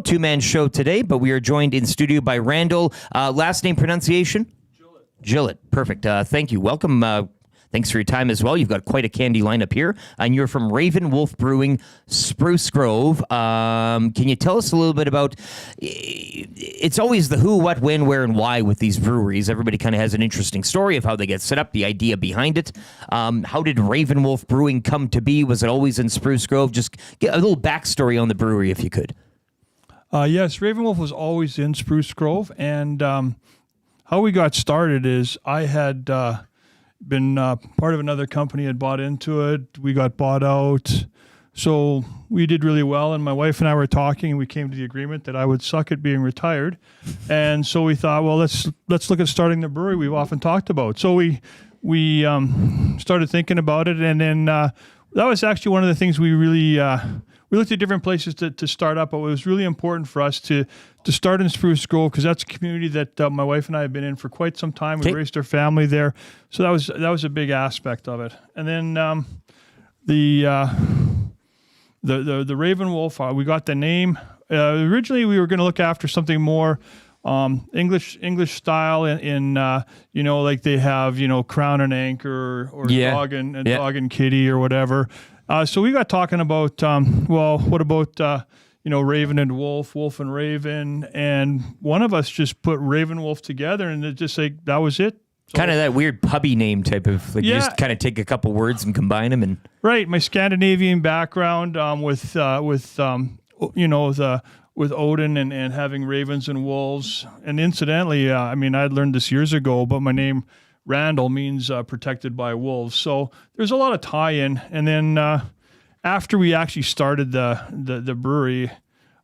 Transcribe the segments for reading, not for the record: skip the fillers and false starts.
Two-man show today, but we are joined in studio by Randal. Last name pronunciation? Gillett. Perfect. Thank you. Welcome. Thanks for your time as well. You've got quite a candy lineup here, and you're from Raven Wolf Brewing, Spruce Grove. Can you tell us a little bit about? It's always the who, what, when, where, and why with these breweries. Everybody kind of has an interesting story of how they get set up, the idea behind it. How did Raven Wolf Brewing come to be? Was it always in Spruce Grove? Just get a little backstory on the brewery, if you could. Yes, Raven Wolf was always in Spruce Grove, and how we got started is I had been part of another company, had bought into it. We got bought out, so we did really well, and my wife and I were talking, and we came to the agreement that I would suck at being retired, and so we thought, well, let's look at starting the brewery we've often talked about. So we started thinking about it, and then that was actually one of the things we really we looked at different places to start up, but it was really important for us to start in Spruce Grove because that's a community that my wife and I have been in for quite some time. We raised our family there, so that was a big aspect of it. And then the Raven Wolf, we got the name. Originally, we were going to look after something more English style in like they have Crown and Anchor or Dog and Kitty or whatever. So we got talking about, what about, Raven and Wolf, Wolf and Raven, and one of us just put Raven Wolf together, and it just like, that was it. So, kind of that weird pubby name type of, you just kind of take a couple words and combine them. And right, my Scandinavian background with Odin and having ravens and wolves, and incidentally, I'd learned this years ago, but my name Randal means protected by wolves. So there's a lot of tie-in. And then after we actually started the brewery,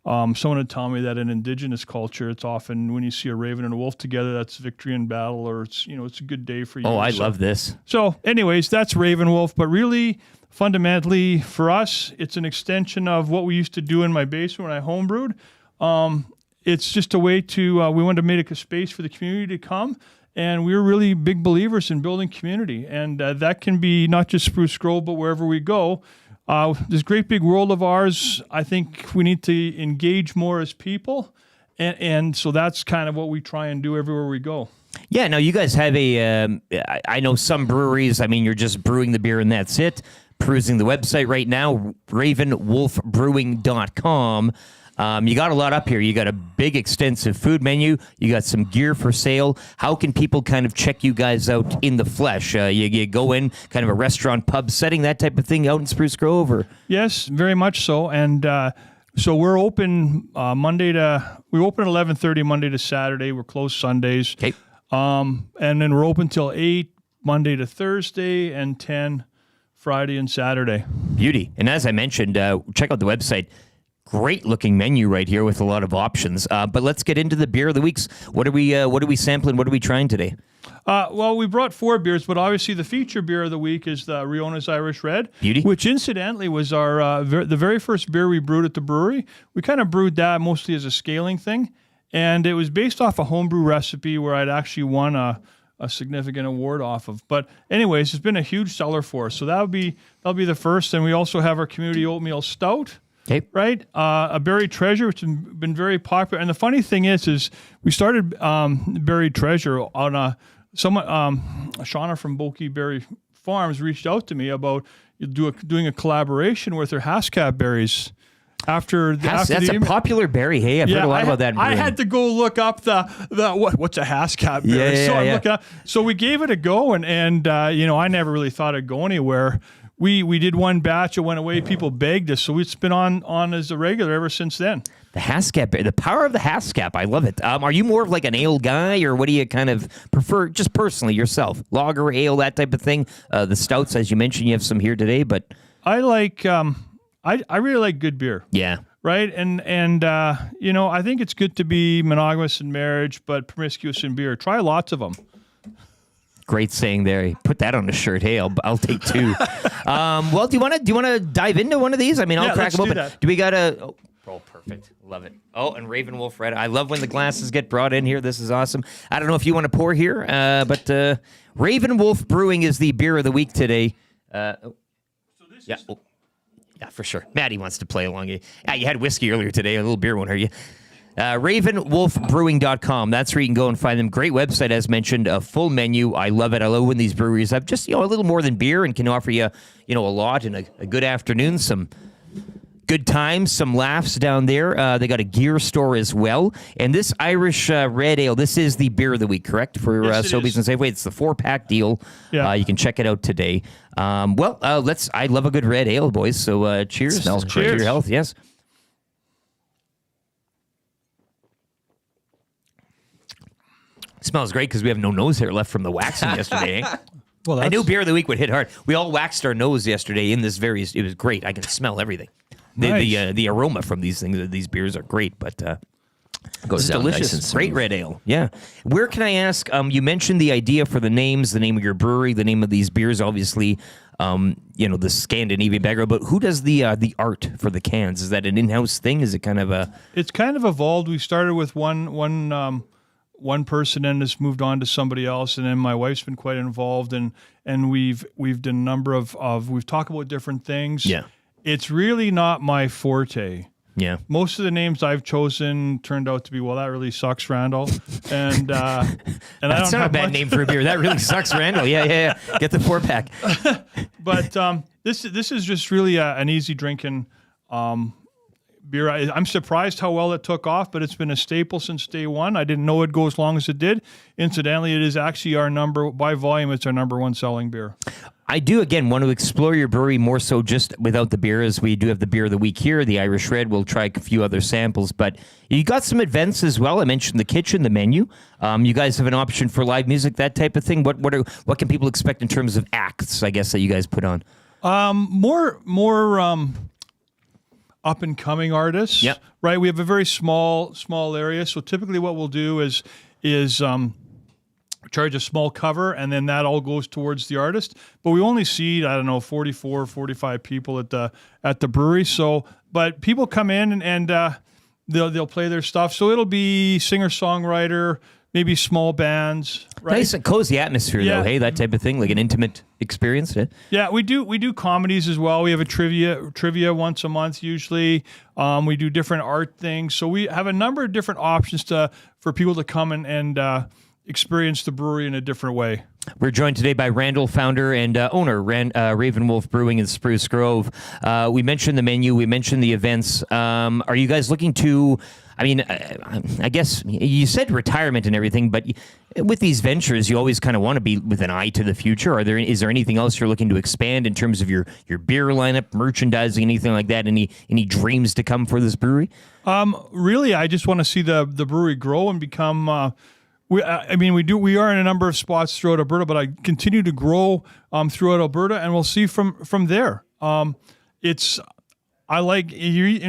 someone had told me that in indigenous culture, it's often when you see a raven and a wolf together, that's victory in battle, or it's a good day for you. Oh, I love this. So anyways, that's Raven Wolf. But really, fundamentally, for us, it's an extension of what we used to do in my basement when I homebrewed. It's just a way to, we wanted to make a space for the community to come. And we're really big believers in building community. And that can be not just Spruce Grove, but wherever we go. This great big world of ours, I think we need to engage more as people. And so that's kind of what we try and do everywhere we go. Yeah, now you guys have I know some breweries, you're just brewing the beer and that's it. Perusing the website right now, ravenwolfbrewing.com. You got a lot up here. You got a big, extensive food menu. You got some gear for sale. How can people kind of check you guys out in the flesh? You go in kind of a restaurant, pub setting, that type of thing out in Spruce Grove? Or? Yes, very much so. And so we're open we open at 11:30 Monday to Saturday. We're closed Sundays. Okay. And then we're open till 8 Monday to Thursday and 10 Friday and Saturday. Beauty. And as I mentioned, check out the website. Great looking menu right here with a lot of options. But let's get into the beer of the weeks. What are we sampling? What are we trying today? Well, we brought 4 beers, but obviously the feature beer of the week is the Riona's Irish Red. Beauty. Which incidentally was our the very first beer we brewed at the brewery. We kind of brewed that mostly as a scaling thing, and it was based off a homebrew recipe where I'd actually won a significant award off of. But anyways, it's been a huge seller for us. So that'll be the first, and we also have our community oatmeal stout. Okay. Right, a Buried Treasure, which has been very popular. And the funny thing is we started Buried Treasure on Shauna from Bokeh Berry Farms reached out to me about doing a collaboration with her Haskap berries. That's a popular berry. Hey, I've heard a lot about that. I had to go look up what's a Haskap berry. I'm looking up. So we gave it a go, and I never really thought it'd go anywhere. We did one batch, it went away, people begged us, so it's been on as a regular ever since then. The Haskap, the power of the Haskap, I love it. Are you more of like an ale guy, or what do you kind of prefer, just personally yourself? Lager, ale, that type of thing? The stouts, as you mentioned, you have some here today, but... I like, I really like good beer. Yeah. Right? And I think it's good to be monogamous in marriage, but promiscuous in beer. Try lots of them. Great saying there. Put that on a shirt. Hey, I'll take 2. Well, do you want to dive into one of these? I'll crack them open. Do we got a? Oh, perfect. Love it. Oh, and Raven Wolf Red. I love when the glasses get brought in here. This is awesome. I don't know if you want to pour here, but Raven Wolf Brewing is the beer of the week today. Yeah, for sure. Maddie wants to play along. Yeah, you had whiskey earlier today. A little beer won't hurt you. RavenWolfBrewing.com. That's where you can go and find them. Great website, as mentioned. A full menu. I love it. I love when these breweries have just a little more than beer and can offer you a lot in a good afternoon. Some good times, some laughs down there. They got a gear store as well. And this Irish Red Ale, this is the beer of the week, correct? For Sobeys and Safeway. It's the 4-pack deal. Yeah. You can check it out today. I love a good red ale, boys. So cheers. Smells great. Cheers. To your health, yes. Smells great because we have no nose hair left from the waxing yesterday. Eh? Well, I knew beer of the week would hit hard. We all waxed our nose yesterday in this it was great. I can smell everything. The aroma from these things, these beers are great, but goes down delicious. Nice and great red ale. Yeah. Where can I ask? You mentioned the idea for the names, the name of your brewery, the name of these beers, obviously. The Scandinavian background, but who does the art for the cans? Is that an in-house thing? Is it kind of a? It's kind of evolved. We started with one person and has moved on to somebody else, and then my wife's been quite involved, and we've done a number of we've talked about different things. Yeah, it's really not my forte. Yeah, most of the names I've chosen turned out to be, well, that really sucks, Randal, and that's I don't not have a bad name for a beer. That really sucks, Randal. Yeah. Get the 4-pack. But this is just really an easy drinking beer. I'm surprised how well it took off, but it's been a staple since day one. I didn't know it'd go as long as it did. Incidentally, it is actually by volume, it's our number one selling beer. I do, again, want to explore your brewery more so just without the beer, as we do have the beer of the week here, the Irish Red. We'll try a few other samples, but you got some events as well. I mentioned the kitchen, the menu. You guys have an option for live music, that type of thing. What can people expect in terms of acts, I guess, that you guys put on? More up-and-coming artists. Yep. Right? We have a very small area, so typically what we'll do is charge a small cover, and then that all goes towards the artist. But we only seat, 44, 45 people at the brewery. So, but people come in and they'll play their stuff. So it'll be singer-songwriter, maybe small bands. Right? Nice, a cozy atmosphere, though. Hey, that type of thing, like an intimate experience. Yeah, we do comedies as well. We have a trivia once a month usually. We do different art things. So we have a number of different options for people to come and experience the brewery in a different way. We're joined today by Randal, founder and owner, Raven Wolf Brewing in Spruce Grove. We mentioned the menu. We mentioned the events. Are you guys looking to, I guess you said retirement and everything, but with these ventures, you always kind of want to be with an eye to the future. Is there anything else you're looking to expand in terms of your beer lineup, merchandising, anything like that? Any dreams to come for this brewery? Really, I just want to see the brewery grow and become... We are in a number of spots throughout Alberta, but I continue to grow throughout Alberta, and we'll see from there. In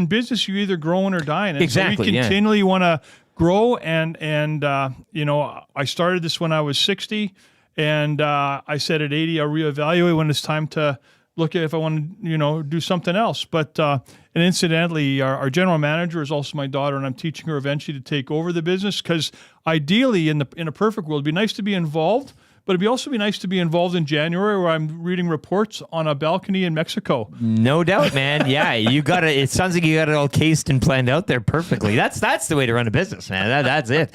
business, you're either growing or dying. And exactly. So we continually want to grow, and I started this when I was 60, and I said at 80 I'll reevaluate when it's time to look at if I want to do something else. But and incidentally, our general manager is also my daughter, and I'm teaching her eventually to take over the business, because ideally in a perfect world, it'd be nice to be involved, but it'd also be nice to be involved in January, where I'm reading reports on a balcony in Mexico. No doubt, man. Yeah, you got it. It sounds like you got it all cased and planned out there perfectly. That's the way to run a business, man. That's it.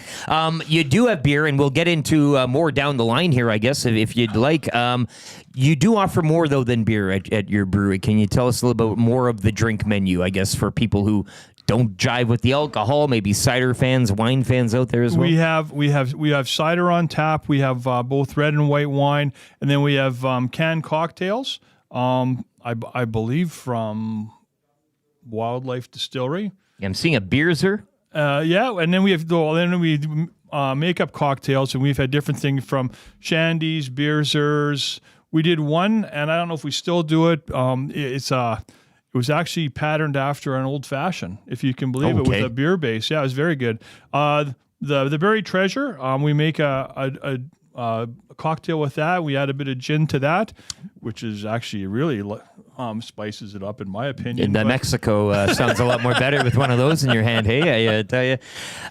You do have beer, and we'll get into more down the line here, I guess, if you'd like. You do offer more, though, than beer at your brewery. Can you tell us a little bit more of the drink menu, I guess, for people who don't jive with the alcohol, maybe cider fans, wine fans out there as well? We have cider on tap. We have both red and white wine, and then we have canned cocktails. I believe from Wildlife Distillery. Yeah, I'm seeing a Beerzer. And then we make up cocktails, and we've had different things from shandies, Beerzers. We did one, and I don't know if we still do it. It was actually patterned after an old fashioned, if you can believe it, with a beer base. Yeah, it was very good. The Berry Treasure, we make a cocktail with that. We add a bit of gin to that, which is actually really spices it up, in my opinion. In Mexico sounds a lot more better with one of those in your hand. Hey, I tell you.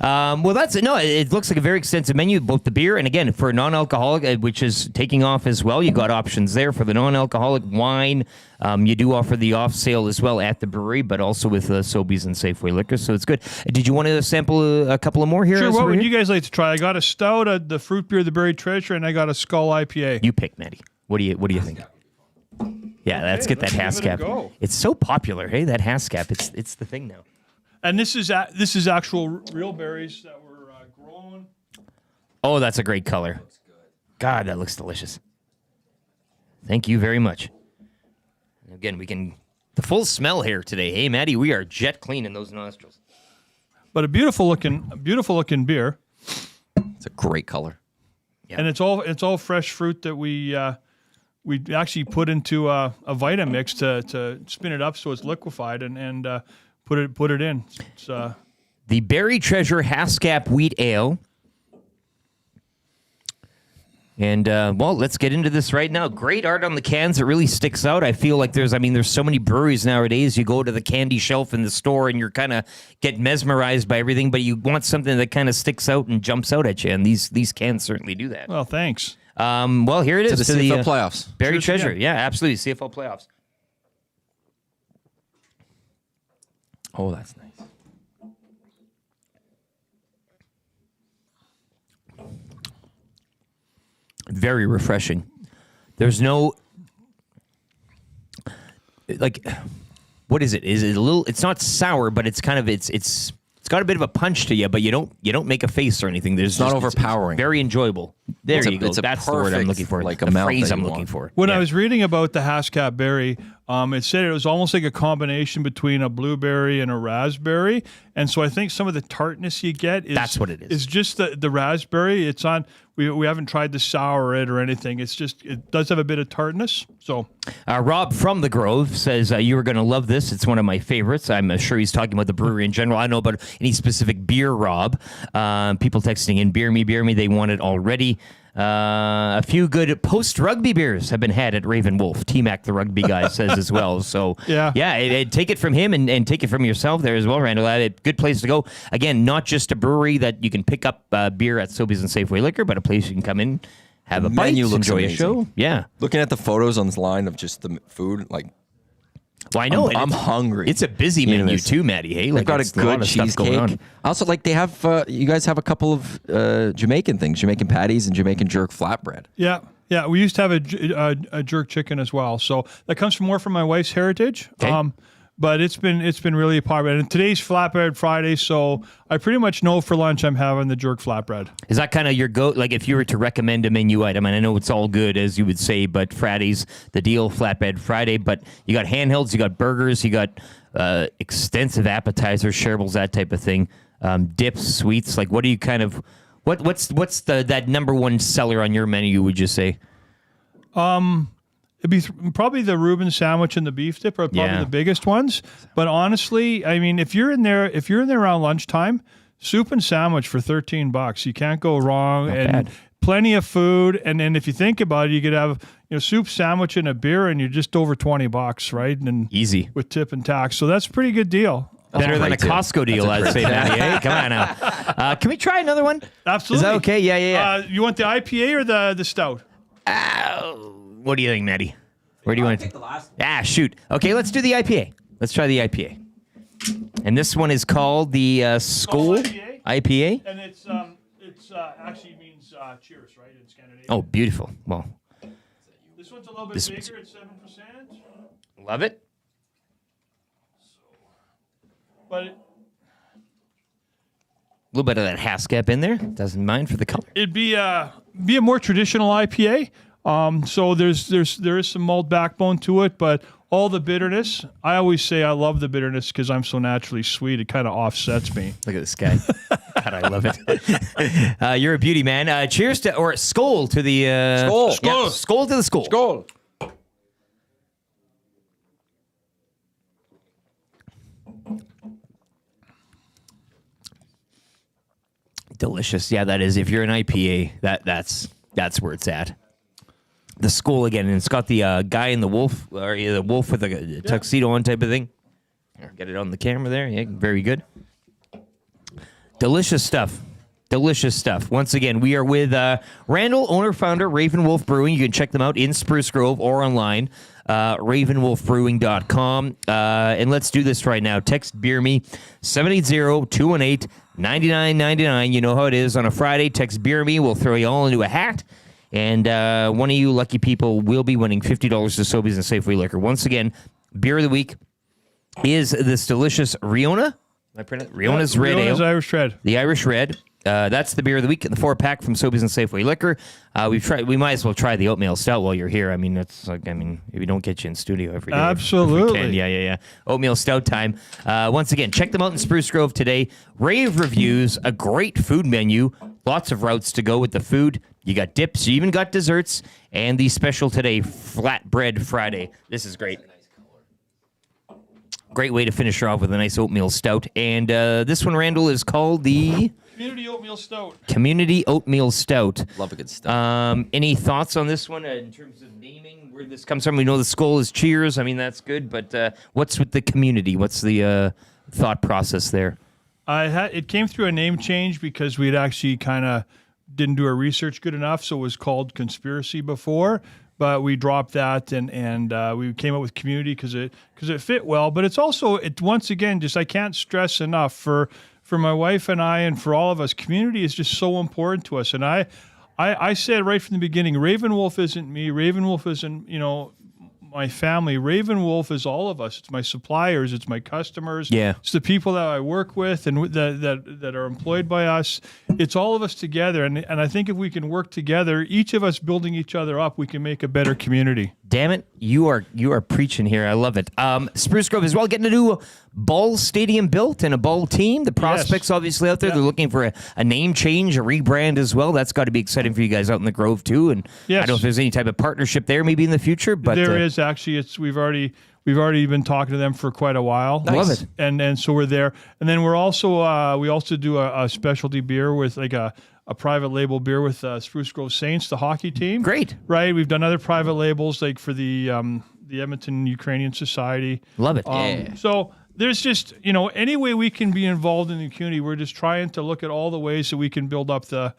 Well, it looks like a very extensive menu, both the beer and, again, for non-alcoholic, which is taking off as well. You got options there for the non-alcoholic wine. You do offer the off sale as well at the brewery, but also with Sobeys and Safeway liquor, so it's good. Did you want to sample a couple of more here? Sure. What would you guys like to try? I got a Stout, the Fruit Beer, the Buried Treasure, and I got a SKOL IPA. You pick, Matty. What do you think? Yeah, let's get that Haskap. It's so popular, hey, that Haskap. It's the thing now. And this is actual real berries that were grown. Oh, that's a great color. God, that looks delicious. Thank you very much. Again, we can the full smell here today. Hey, Matty, we are jet clean in those nostrils. But a beautiful looking beer. It's a great color. Yeah. And it's all fresh fruit that we actually put into a Vitamix to spin it up so it's liquefied and put it in. It's, the Berry Treasure Haskap Wheat Ale. And, well, let's get into this right now. Great art on the cans. It really sticks out. I feel like there's so many breweries nowadays. You go to the candy shelf in the store and you're kind of get mesmerized by everything, but you want something that kind of sticks out and jumps out at you. And these cans certainly do that. Well, thanks. Well, here it is. To the CFL playoffs. Berry Treasure. Yeah, absolutely. CFL playoffs. Oh, that's nice. Very refreshing. There's no what is it? Is it a little? It's not sour, but it's kind of it's got a bit of a punch to you, but you don't make a face or anything. There's not overpowering. It's very enjoyable. There you go. It's That's the word I'm looking for. Like the phrase I'm looking for. When I was reading about the Haskap berry, it said it was almost like a combination between a blueberry and a raspberry, and so I think some of the tartness you get that's what it is. Is just the raspberry. It's on. We haven't tried to sour it or anything. It's just it does have a bit of tartness. So Rob from the Grove says you are going to love this. It's one of my favorites. I'm sure he's talking about the brewery in general. I don't know about any specific beer, Rob. People texting in beer me. They want it already. A few good post-rugby beers have been had at Raven Wolf. T-Mac, the rugby guy, says as well. So, take it from him and take it from yourself there as well, Randall. A good place to go. Again, not just a brewery that you can pick up beer at Sobeys and Safeway Liquor, but a place you can come in, have a bite, enjoy a show. Yeah. Looking at the photos on this line of just the food, well, I know I'm hungry. It's a busy menu too, Matty. Hey, they've got a good cheesecake. Also, they have you guys have a couple of Jamaican things, Jamaican patties and Jamaican jerk flatbread. Yeah. We used to have a jerk chicken as well. So that comes more from my wife's heritage. Okay. But it's been really popular. And today's Flatbread Friday, so I pretty much know for lunch I'm having the jerk flatbread. Is that kind of your go? Like if you were to recommend a menu item, and I know it's all good as you would say, but Friday's the deal, Flatbread Friday. But you got handhelds, you got burgers, you got extensive appetizers, shareables, that type of thing, dips, sweets. Like what do you kind of what's that number one seller on your menu? Would you say? It'd be probably the Reuben sandwich and the beef dip are probably the biggest ones. But honestly, I mean, if you're in there around lunchtime, soup and sandwich for $13, you can't go wrong. Not and bad. Plenty of food. And then if you think about it, you could have soup, sandwich, and a beer, and you're just over $20, right? And easy with tip and tax. So that's a pretty good deal. Better than a Costco deal, I'd say, Matty. Hey, come on now. Can we try another one? Absolutely. Is that okay? Yeah. You want the IPA or the Stout? What do you think, Matty? Where do you want to take the last one? Shoot. Okay, let's do the IPA. Let's try the IPA. And this one is called the SKOL IPA. And it's actually means cheers, right, in Scandinavia. Oh, beautiful. Well, this one's a little bit bigger. It's 7%. Love it. But a little bit of that Haskap in there. Doesn't mind for the color. It'd be a more traditional IPA. So there is some malt backbone to it, but all the bitterness. I always say I love the bitterness because I'm so naturally sweet. It kind of offsets me. Look at this guy. God, I love it. You're a beauty, man. Cheers to or SKOL to the SKOL. Yeah, SKOL to the SKOL. SKOL. Delicious. Yeah, that is. If you're an IPA, that's where it's at. The SKOL again, and it's got the guy in the wolf, or the wolf with a tuxedo on type of thing. Get it on the camera there. Yeah, very good. Delicious stuff. Delicious stuff. Once again, we are with Randal, owner-founder, Raven Wolf Brewing. You can check them out in Spruce Grove or online, ravenwolfbrewing.com. And let's do this right now. Text Beer Me, 780-218-9999. You know how it is on a Friday. Text Beer Me. We'll throw you all into a hat. And one of you lucky people will be winning $50 to Sobeys and Safeway Liquor. Once again, Beer of the Week is this delicious Riona. Riona's Red Ale. Riona's Irish Red. The Irish Red. That's the beer of the week, the 4-pack from Sobeys and Safeway Liquor. We might as well try the Oatmeal Stout while you're here. I mean, if we don't get you in studio every day. Absolutely. If we can. Yeah. Oatmeal Stout time. Once again, check them out in Spruce Grove today. Rave reviews, a great food menu, lots of routes to go with the food. You got dips, you even got desserts, and the special today, Flatbread Friday. This is great. Great way to finish her off with a nice oatmeal stout. And this one, Randal, is called the Community Oatmeal Stout. Community Oatmeal Stout. Love a good stout. Any thoughts on this one in terms of naming, where this comes from? We know the SKOL is cheers. I mean, that's good. But what's with the community? What's the thought process there? It came through a name change because we'd actually kind of didn't do our research good enough, so it was called Conspiracy before. But we dropped that and we came up with community because it fit well. But it's also, once again, just I can't stress enough for my wife and I and for all of us, community is just so important to us. And I said right from the beginning, Raven Wolf isn't me. Raven Wolf isn't, my family. Raven Wolf is all of us. It's my suppliers. It's my customers. Yeah. It's the people that I work with and that are employed by us. It's all of us together. And I think if we can work together, each of us building each other up, we can make a better community. Damn it, you are preaching here. I love it. Spruce Grove as well, getting a new ball stadium built and a ball team. The prospects obviously out there. Yeah. They're looking for a name change, a rebrand as well. That's got to be exciting for you guys out in the Grove too. And I don't know if there's any type of partnership there maybe in the future, but there is actually. We've already been talking to them for quite a while. Nice. Love it. And so we're there. And then we're also we also do a specialty beer with like a private label beer with Spruce Grove Saints, the hockey team. Great. Right. We've done other private labels like for the Edmonton Ukrainian Society. Love it. So there's just, any way we can be involved in the community, we're just trying to look at all the ways that we can build up the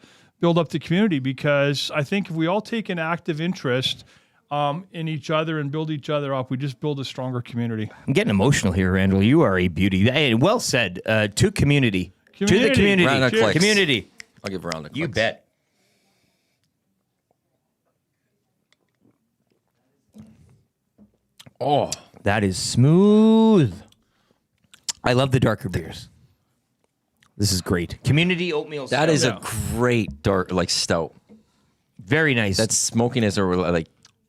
community, because I think if we all take an active interest in each other and build each other up, we just build a stronger community. I'm getting emotional here, Randal. You are a beauty. Hey, well said. To community. To the community. Community. I'll give Randal a clicks. You bet. Oh, that is smooth. I love the darker beers. This is great. Community Oatmeal Stout. That is a great dark, stout. Very nice. That smokiness or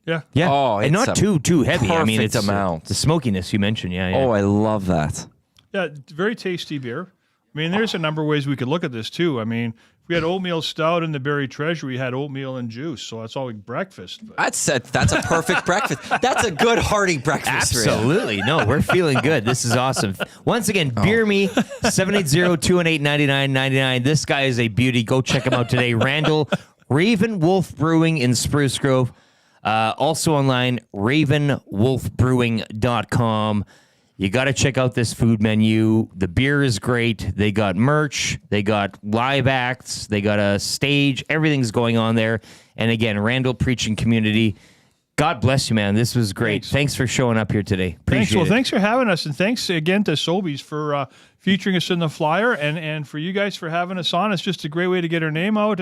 Yeah. Oh, and not too heavy. I mean, it's amount. The smokiness you mentioned. Yeah. Oh, I love that. Yeah, very tasty beer. I mean, there's a number of ways we could look at this too. I mean, if we had oatmeal stout in the berry treasure, we had oatmeal and juice, so that's all like breakfast. But. That's a perfect breakfast. That's a good hearty breakfast. Absolutely. No, we're feeling good. This is awesome. Once again, Beer Me, 780-218-9999. This guy is a beauty. Go check him out today. Randal, Raven Wolf Brewing in Spruce Grove. Also online, ravenwolfbrewing.com. You got to check out this food menu. The beer is great. They got merch. They got live acts. They got a stage. Everything's going on there. And again, Randal preaching community. God bless you, man. This was great. Thanks for showing up here today. Appreciate it. Thanks for having us. And thanks again to Sobeys for featuring us in the flyer and for you guys for having us on. It's just a great way to get our name out.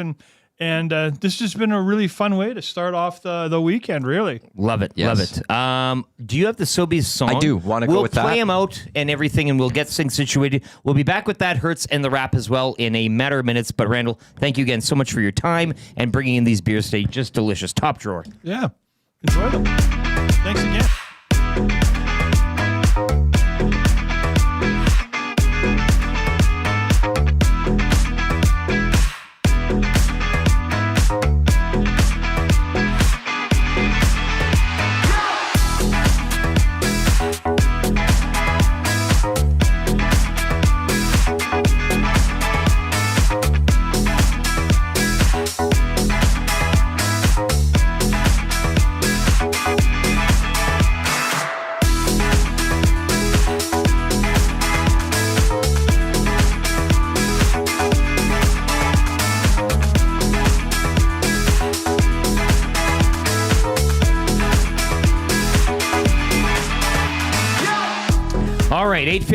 And this has been a really fun way to start off the weekend, really. Love it. Yes. Love it. Do you have the Sobeys song? I do. Want to go with that? We'll play them out and everything, and we'll get things situated. We'll be back with That Hurts and the rap as well in a matter of minutes. But, Randal, thank you again so much for your time and bringing in these beers today. Just delicious. Top drawer. Yeah. Enjoy them. Thanks again.